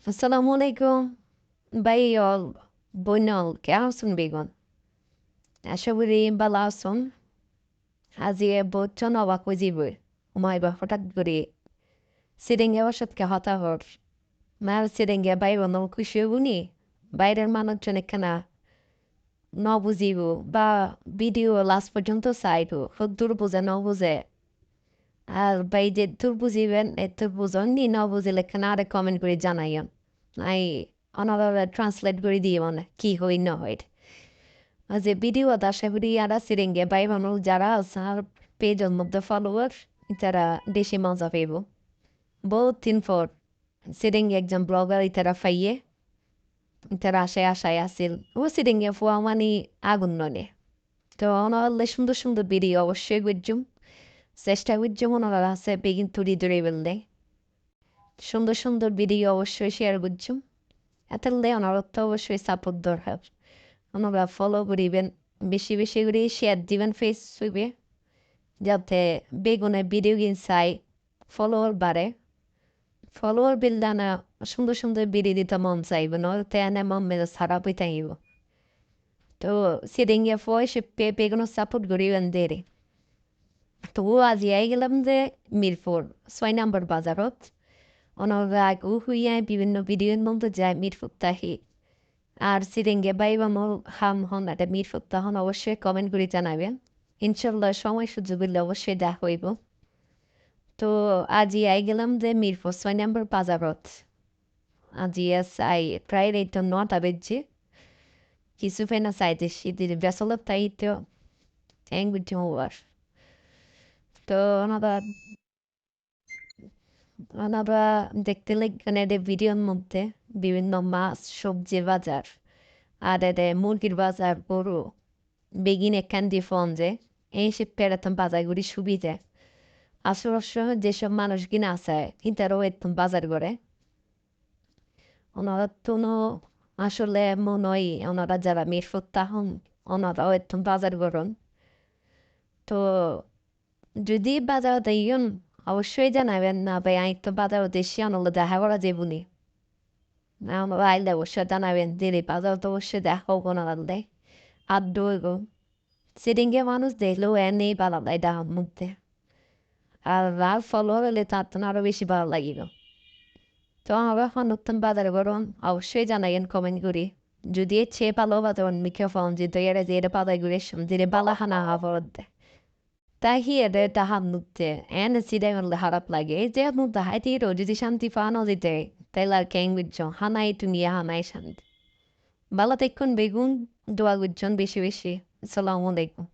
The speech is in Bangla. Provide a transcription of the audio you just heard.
আসসালামু আলাইকুম ভাইয়ল বইনল কেমন বেগুন আশা করি ভালো আছেন আজি বচ্চন অবাক হয়ে যাবে উমাইবা হঠাৎ করে সিরিঙ্গে বসতকে হতা হর মার সিরিঙ্গে বাইরে নল খুশি হবুনি বাইরের মানুষজন এখানে ন বুঝিব বা ভিডিও লাস্ট পর্যন্ত চাইব দূর বুঝে ন বুঝে আর ভাই যে দূর বুঝিবেন এ দূর বুঝন নি ন বুঝিলে এখানে আরে কমেন্ট করে জানাইন আই অনারা ট্রান্সলেট করে দিয়ে মনে কি হই ন হয় যে ভিডিও আশা করি আরা সিরিঙ্গে বাই মানুষ যারা আছে আর পেজের মধ্যে ফলোয়ার তারা বেশি মজা পাইব বহুত দিন পর সিরিঙ্গে একজন ব্লগার ইতারা ফাইয়ে ইতারা আশায় আসিল ও সিরিঙ্গে ফুয়া মানে আগুন ননে তো অনারলে সুন্দর সুন্দর ভিডিও অবশ্যই বুঝুম চেষ্টা করছুম ওনারা আছে বেগিন তুলি ধরে বললে সুন্দর সুন্দর ভিডিও অবশ্যই শেয়ার করছুম এতলে ওনার তো অবশ্যই সাপোর্ট দরকার ওনারা ফলো করিবেন বেশি বেশি করে শেয়ার দিবেন ফেসবুকে যাতে বেগুনে ভিডিও গেম চাই ফলোয়ার বাড়ে ফলোয়ার বিলদানা সুন্দর সুন্দর ভিডিও দিতে মন চাইব নয়তো এনে মন মেজাজ খারাপ হয়ে থাকিব তো সেদিনকে ফয় সে বেগুনের সাপোর্ট করিবেন দেরে তো আজি আই গেলাম যে মিরপুর 6 নম্বর বাজারত ওনারা হুইয়া বিভিন্ন ভিডিওর মধ্যে যায় মিরপুর তাহি আর সিরিঙ্গে বাইবা মল হাম হন এটা মিরপুর তখন অবশ্যই কমেন্ট করে জানাবেন ইনশাল্লাহ সময় সুযোগ হলে অবশ্যই দেখা হইব তো আজি আই গেলাম যে মিরপুর 6 নম্বর বাজারত আজি আই প্রায় রেট 9টা বেজছে কিছু ফেনা চাইতে শীতের বেসলত তাই তো ট্যাং বুঝছে হওয়ার তো ওনারা ওনারা দেখতে লাগবেন এদের ভিডিওর মধ্যে বিভিন্ন মাছ সবজি বাজার আর এদের মুরগির বাজার গরু বেগিন এখান দিয়ে ফোন যে এই সে পেরাতাম বাজারগুলি সুবিধে আশেপাশে যেসব মানুষ কিনা আছে ইন্টারও একদম বাজার করে ওনারা তো আসলে মনে হয় ওনারা যারা মিরপুর তাহন ওনারাও একদম বাজার করেন তো যদি বাজার দিন অবশ্যই জানাবেন না ভাই আমি তো বাজার দেশি অনলে দেখা করা যাবনি না ওনারা আইলে অবশ্যই জানাবেন দিলে বাজার তো অবশ্যই দেখা হবো না লাগলে আর দৌড় সেদিনকে মানুষ দেখলেও এনেই ভালো লাগে দেখার মধ্যে আর রাত ফলো হলে তার তো আরো বেশি ভালো লাগিব তো আমরা এখন নতুন বাজার করুন অবশ্যই জানাইন কমেন্ট করি যদি এর চেয়ে ভালো বাজার মিক্রোফোন যদি এরা যে এটা বাজার করে যদি বালা খানা হওয়ার তাই হিয়ারে তাহার মধ্যে এনে সিদাই মধ্যে খারাপ লাগে যে মধ্যে হাইতে যদি শান্তি পানো যেতে তাই আর কেং বুঝছ হানাই তুমি হানাই শান্তি বালা তেক্ষণ বেগুন দোয়া গুজন বেশি বেশি আসসালামু আলাইকুম